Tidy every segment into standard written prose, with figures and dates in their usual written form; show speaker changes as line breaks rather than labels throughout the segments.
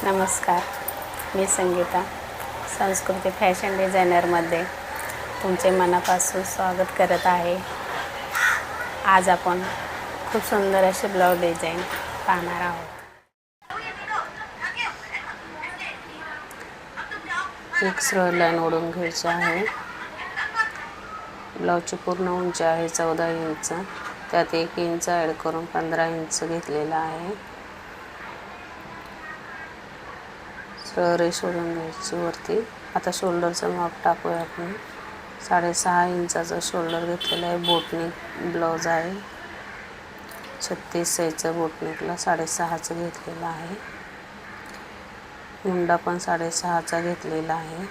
नमस्कार, मी संगीता, संस्कृती फॅशन डिझायनरमध्ये तुमचे मनापासून स्वागत करत आहे. आज आपण खूप सुंदर असे ब्लाऊज डिझाईन पाहणार आहोत. एक सरळ लाईन ओढून घ्यायची आहे. ब्लाऊजची पूर्ण उंची आहे 14 इंच. त्यात 1 इंच ॲड करून 15 इंच घेतलेला आहे. सरळ रेष ओढून घ्यायची वरती. आता शोल्डरचं माप टाकूया आपण. 6.5 इंचाचा शोल्डर घेतलेला आहे. बोटनेक ब्लाऊज आहे. 36 साईजचा बोटनेकला 6.5चं घेतलेला आहे. मुंडा पण 6.5चा घेतलेला आहे.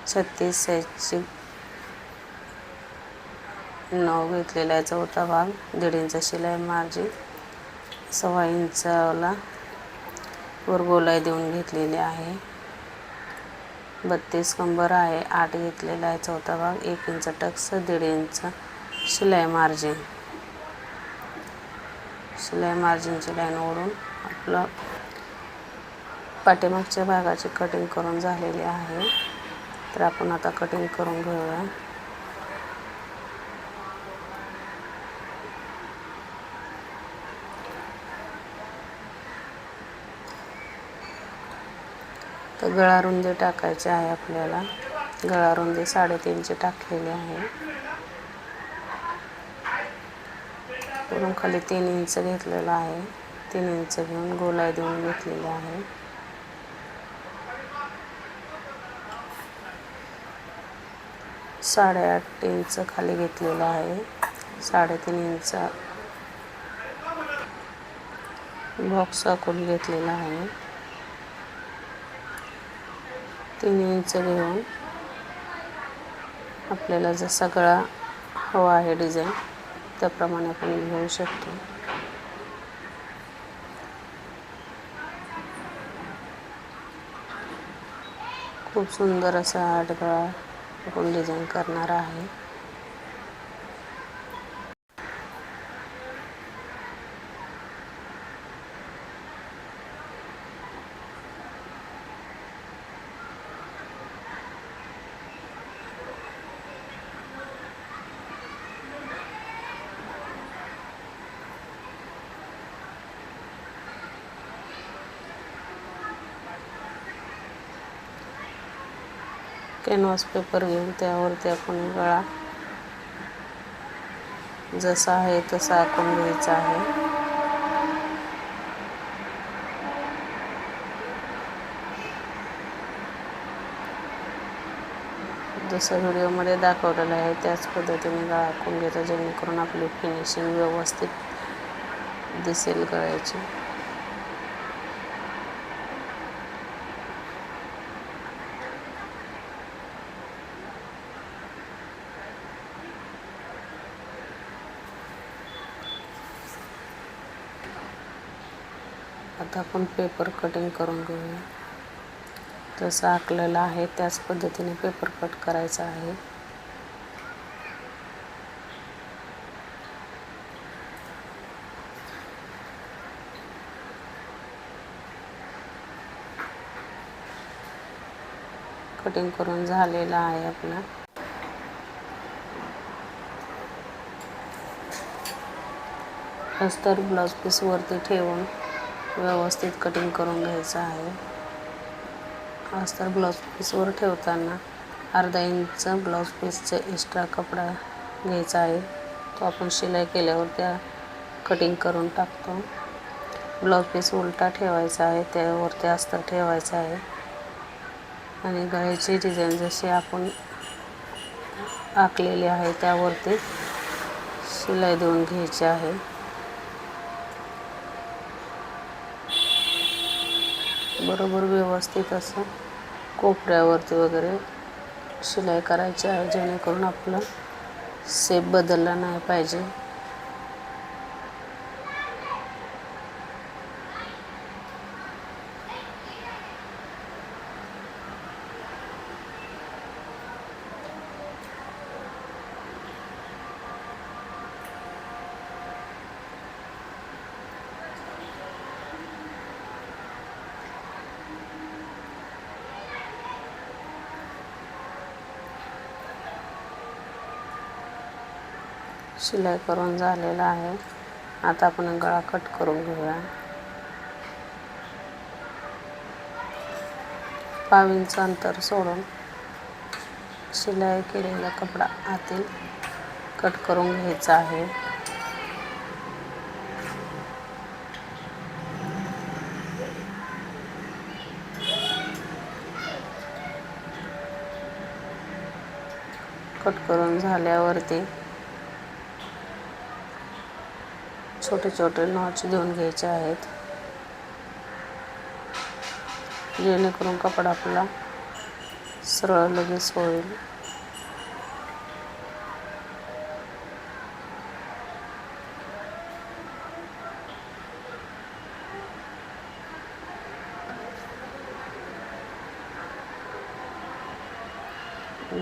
36 साईजची 9 घेतलेला आहे. चौथा भाग 1.5 इंच शिलाई मार्जिन. 1.25 इंचाला वर गोलाई देऊन घेतलेली आहे. 32 कंबर आहे. 8 घेतलेला आहे. चौथा भाग 1 इंच टक्स 1.5 इंच शिलाई मार्जिन. शिलाई मार्जिनची लाईन ओढून आपलं पाठीमागच्या भागाची कटिंग करून झालेली आहे. तर आपण आता कटिंग करून घेऊया. तर गळा रुंदी टाकायची आहे आपल्याला. गळा रुंदी 3.5ची टाकलेली आहे. वरून खाली 3 इंच घेतलेला आहे. 3 इंच घेऊन गोलाई देऊन घेतलेली आहे. साडेआठ इंच खाली घेतलेला आहे. 3.5 इंच बॉक्स आखून घेतलेला आहे. 3 इंच घेऊन आपल्याला जसा गळा हवा आहे डिझाईन त्याप्रमाणे आपण घेऊ शकतो. खूप सुंदर असा आठ गळा आपण डिझाईन करणार आहे. कॅनव्हास पेपर घेऊन त्यावरती आपण गळा जसा आहे तसा आखून घ्यायचा आहे. जसं व्हिडिओमध्ये दाखवलेलं आहे त्याच पद्धतीने गळा आखून घ्यायचा, जेणेकरून आपली फिनिशिंग व्यवस्थित दिसेल गळ्याची. आता आपण पेपर कटिंग करून घेऊया. जसं आखलेलं आहे त्याच पद्धतीने पेपर कट करायचा आहे. कटिंग करून झालेला आहे आपला. अस्तर ब्लाऊज पीस वरती ठेवून व्यवस्थित कटिंग करून घ्यायचं आहे. अस्तर ब्लाऊज पीसवर ठेवताना अर्धा इंच ब्लाऊज पीसचा एक्स्ट्रा कपडा घ्यायचा आहे. तो आपण शिलाई केल्यावर त्या कटिंग करून टाकतो. ब्लाऊज पीस उलटा ठेवायचा आहे, त्यावरती अस्तर ठेवायचं आहे आणि गळ्याची डिझाईन जशी आपण आखलेली आहे त्यावरती शिलाई देऊन घ्यायची आहे. बरोबर व्यवस्थित असं कोपऱ्यावरती वगैरे शिलाई करायची आहे, जेणेकरून आपला शेप बदलला नाही पाहिजे. शिलाई करून झालेला आहे. आता आपण गळा कट करून घेऊया. 5 इंच अंतर सोडून शिलाई केलेला कपडा आतील कट करून घ्यायचा आहे. कट करून झाल्यावरती छोटे छोटे नॉच देऊन घ्यायचे आहेत, जेणेकरून कपडा आपला सरळ लगेच होईल.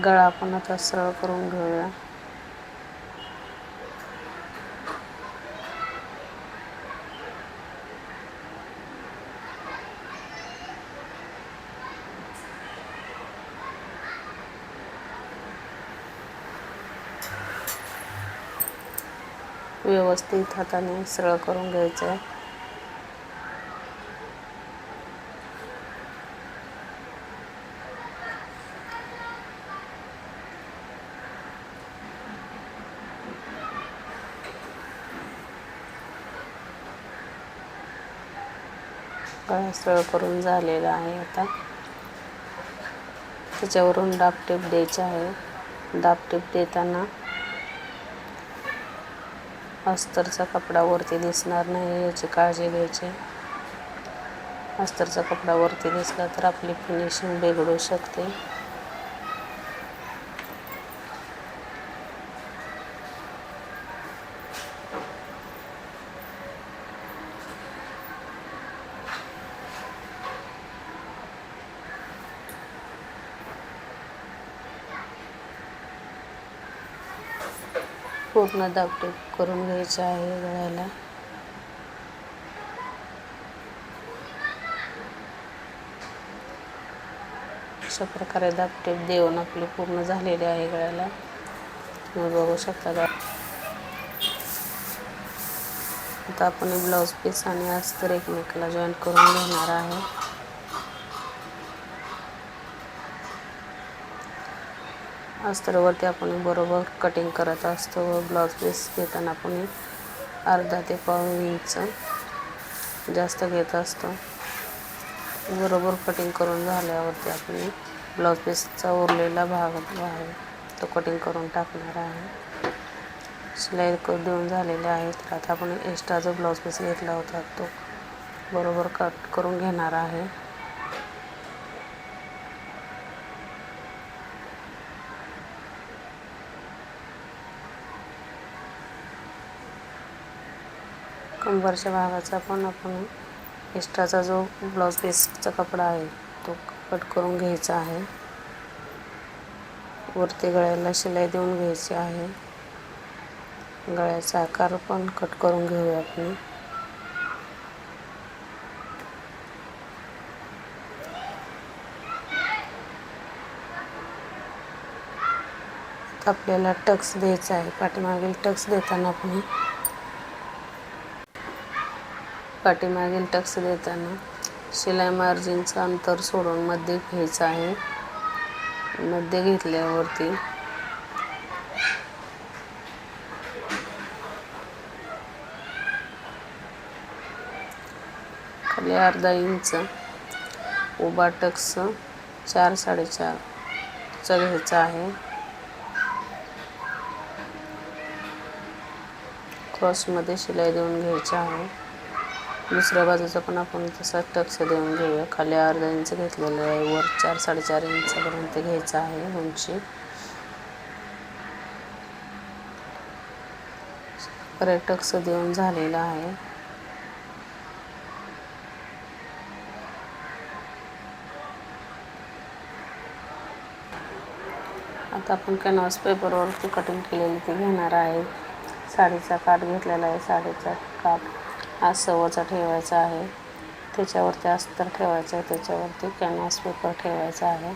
गळा आपण आता सरळ करून घेऊया. व्यवस्थित हाताने सरळ करून घ्यायचं आहे. गळा सरळ करून झालेला आहे. आता त्याच्यावरून दाबटेप द्यायची आहे. दाबटेप देताना अस्तरचा कपडा वरती दिसणार नाही याची काळजी घ्यायची. अस्तरचा कपडा वरती दिसला तर आपली फिनिशिंग बिघडू शकते. पूर्ण दाबटेप करून घ्यायचे आहे गळ्याला. अशा प्रकारे दाबटेप देऊन आपले पूर्ण झालेले आहे गळ्याला. तुम्ही बघू शकता. आता आपण ब्लाऊज पीस आणि अस्तर एकमेकाला जॉईन करून घेणार आहे. अस्तरवरती आपण बरोबर कटिंग करत असतो व ब्लाऊज पीस घेताना आपण अर्धा ते पाऊण इंच जास्त घेत असतो. बरोबर कटिंग करून झाल्यावरती आपण ब्लाऊज पीसचा उरलेला भाग आहे तो कटिंग करून टाकणार आहे. शिलाई देऊन झालेले आहे. तर आता आपण एक्स्ट्रा जो ब्लाऊज पीस घेतला होता तो बरोबर कट करून घेणार आहे. कंबरच्या भागाचा पण आपण एक्स्ट्राचा जो ब्लाऊज पीसचा कपडा आहे तो कट करून घ्यायचा आहे. वरती गळ्याला शिलाई देऊन घ्यायची आहे. गळ्याचा आकार पण कट करून घेऊया आपण. आपल्याला टक्स द्यायचा आहे. पाठीमागील टक्स देताना शिलाई मार्जिनचं अंतर सोडून मध्ये घ्यायचं आहे. मध्ये घेतल्यावरती खाली अर्धा इंच उभा टक्स 4-4.5 चा घ्यायचा आहे. क्रॉसमध्ये शिलाई देऊन घ्यायची आहे. दुसऱ्या बाजूचा पण आपण तसा टक्स देऊन घेऊया. खाली अर्धा इंच घेतलेलं आहे, वर 4-4.5 इंचापर्यंत घ्यायचं आहे उंची. परत टक्स देऊन झालेला आहे. आता आपण कॅनव्हास पेपरवरती कटिंग केलेली ती घेणार आहे. साडीचा काठ घेतलेला आहे. साडीचा काठ हा सव्वाचा ठेवायचा आहे. त्याच्यावरती अस्तर ठेवायचं आहे. त्याच्यावरती कॅनव्हास पेपर ठेवायचा आहे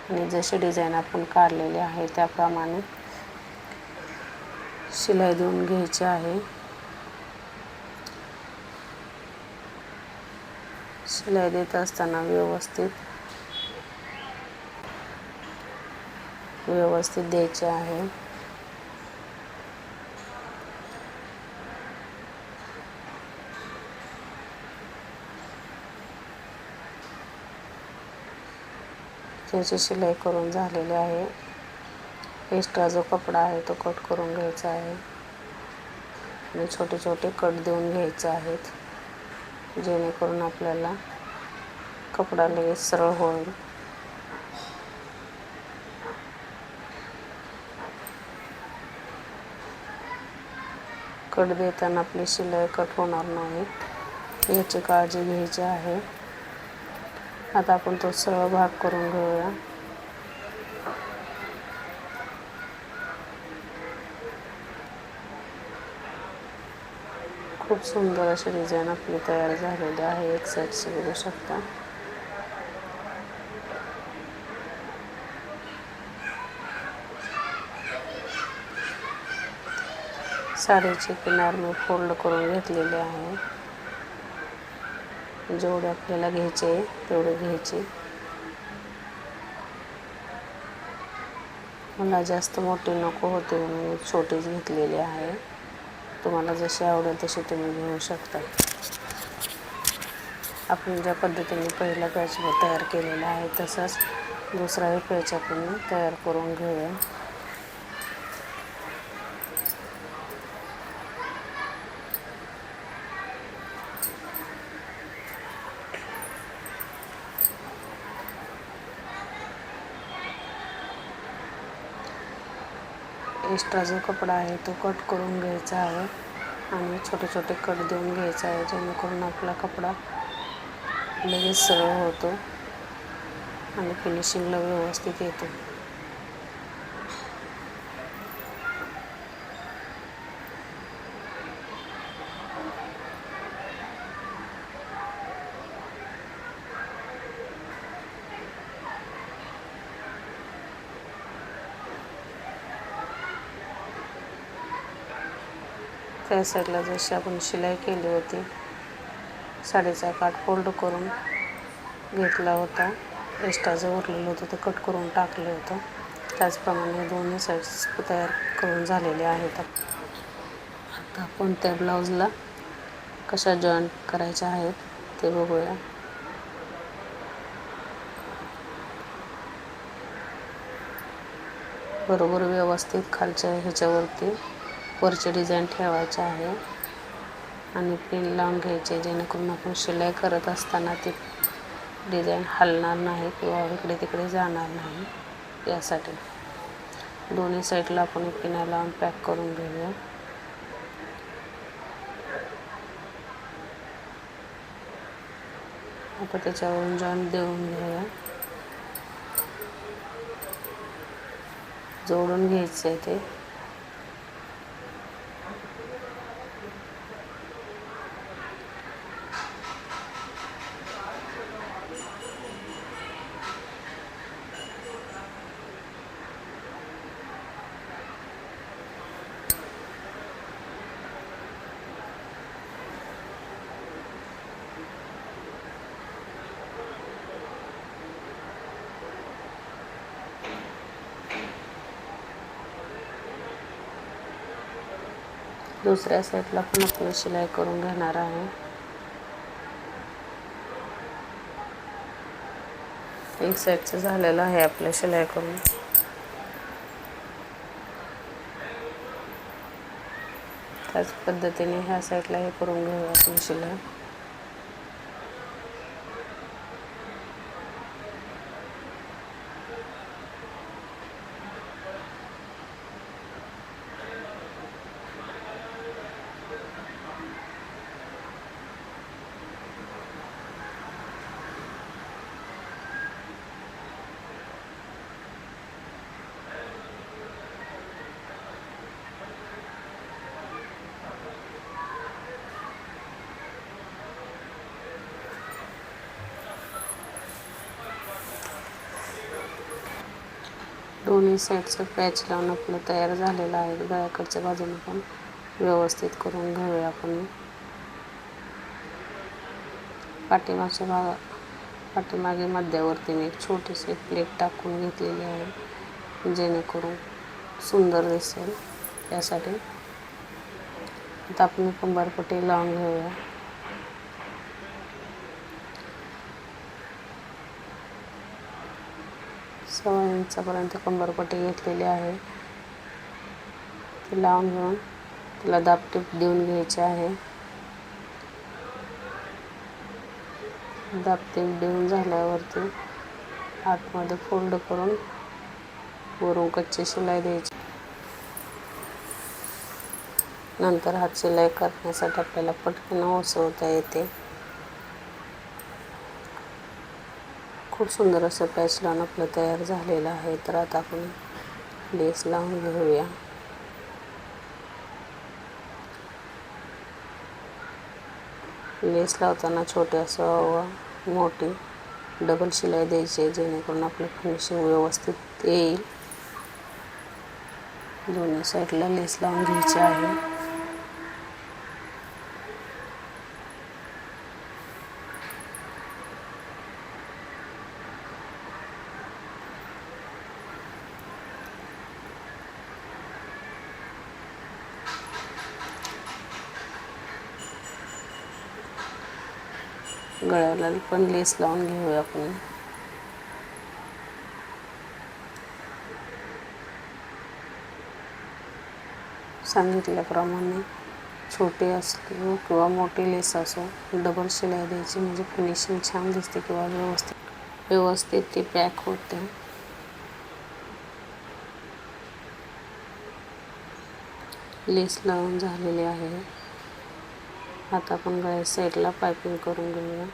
आणि जशी डिझाईन आपण काढलेली आहे त्याप्रमाणे शिलाई देऊन घ्यायची आहे. शिलाई देत असताना व्यवस्थित द्यायचे आहे. त्याची शिलाई करून झालेली आहे. एक्स्ट्रा जो कपडा आहे तो कट करून घ्यायचा आहे आणि छोटे छोटे कट देऊन घ्यायचे आहेत, जेणेकरून आपल्याला कपडा लगेच सरळ होईल. कट देताना आपली शिलाई कट होणार नाही याची काळजी घ्यायची आहे. आता आपण तो सरळ भाग करून घेऊया. खूप सुंदर अशी डिझाईन आपली तयार झालेली आहे. एक साईडची बघू शकता. साडीची किनार मी फोल्ड करून घेतलेली आहे. जेवढे आपल्याला घ्यायचे तेवढे घ्यायचे. मला जास्त मोठी नको होते म्हणून छोटीच घेतलेली आहे. तुम्हाला जशी आवडेल तशी तुम्ही घेऊ शकता. आपण ज्या पद्धतीने पहिला पॅच तयार केलेला आहे तसाच दुसराही पॅच आपण तयार करून घेऊया. एक्स्ट्रा जो कपडा आहे तो कट करून घ्यायचा आहे आणि छोटे छोटे कट देऊन घ्यायचा आहे, जेणेकरून आपला कपडा लगेच सरळ होतो आणि फिनिशिंगला व्यवस्थित येतो. त्या साईडला जशी आपण शिलाई केली होती, साडीचा काठ फोल्ड करून घेतला होता. एक्स्ट्रा जो उरलेलं होतं ते कट करून टाकलं होतं. त्याचप्रमाणे दोन्ही साईड्स तयार करून झालेले आहेत. आता आपण त्या ब्लाऊजला कशा जॉईंट करायच्या आहेत ते बघूया. बरोबर व्यवस्थित खालच्या ह्याच्यावरती वरची डिझाईन ठेवायची आहे आणि पिन लावून घ्यायचे, जेणेकरून आपण शिलाई करत असताना ती डिझाईन हलणार नाही किंवा इकडे तिकडे जाणार नाही. यासाठी दोन्ही साईडला आपण पिना लावून पॅक करून घेऊया. आता त्याच्यावरून जॉईंट देऊन घेऊया. जोडून घ्यायचं आहे ते. दुसऱ्या साईडला पण आपण शिलाई करून घेणार आहे. एक साईडचं झालेलं आहे आपलं शिलाई करून. त्याच पद्धतीने ह्या साईडला हे करून घेऊया आपण शिलाई. दोन्ही साईडचं पॅच लावून आपलं तयार झालेलं आहे. गळ्याकडच्या बाजूने पण व्यवस्थित करून घेऊया आपण. पाठीमागे मध्यावरती मी एक छोटीशी प्लेट टाकून घेतलेली आहे, जेणेकरून सुंदर दिसेल त्यासाठी. आता आपण कंबरपट्टी लावून घेऊया. सव्वा इंचापर्यंत कंबरपट्टी घेतलेली आहे. ती लावून घेऊन तिला दाबटीप देऊन घ्यायची आहे. दाबटीप देऊन झाल्यावरती आतमध्ये फोल्ड करून वरून कच्ची शिलाई द्यायची. नंतर हात शिलाई करण्यासाठी आपल्याला पटकन ओसवता येते. खूप सुंदर असं पॅच लावून आपलं तयार झालेलं आहे. तर आता आपण लेस लावून घेऊया. लेस लावताना छोटी असं मोठी डबल शिलाई द्यायची, जेणेकरून आपलं फिनिशिंग व्यवस्थित येईल. दोन्ही साईडला लेस लावून घ्यायची आहे. गळ्याला पण लेस लावून घेऊया आपण. सांगितल्याप्रमाणे छोटी असो किंवा मोठी लेस असो, डबल शिलाई द्यायची, म्हणजे फिनिशिंग छान दिसते किंवा व्यवस्थित ती पॅक होते. लेस लावून झालेली आहे. आता आपण गळ्या साईडला पायपिंग करून घेऊया.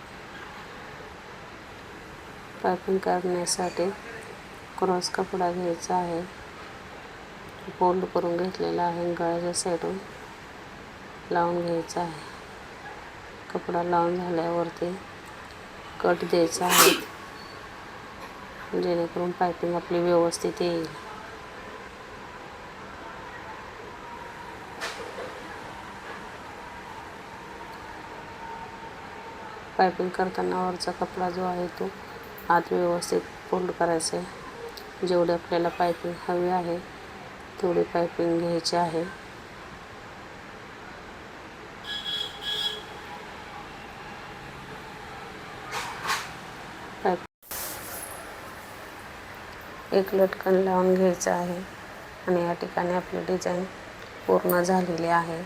पायपिंग करण्यासाठी क्रॉस कपडा घ्यायचा आहे, फोल्ड करून घेतलेला आहे. गळ्याच्या साईडून लावून घ्यायचा आहे. कपडा लावून झाल्यावरती कट द्यायचा आहे, जेणेकरून पायपिंग आपली व्यवस्थित येईल. पायपिंग करताना वरचा कपडा जो आहे तो आत व्यवस्थित फोल्ड करायचा आहे. जेवढी आपल्याला पायपिंग हवी आहे तेवढी पायपिंग घ्यायची आहे. एक लटकन लावून घ्यायचं आहे आणि या ठिकाणी आपली डिझाईन पूर्ण झालेली आहे.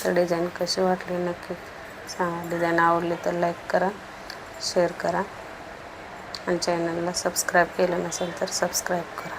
तर डिझाईन कशी वाटली नक्की सांगा. डिझाईन आवडली तर लाईक करा, शेअर करा आणि चॅनलला सबस्क्राईब केलं नसेल तर सबस्क्राईब करा.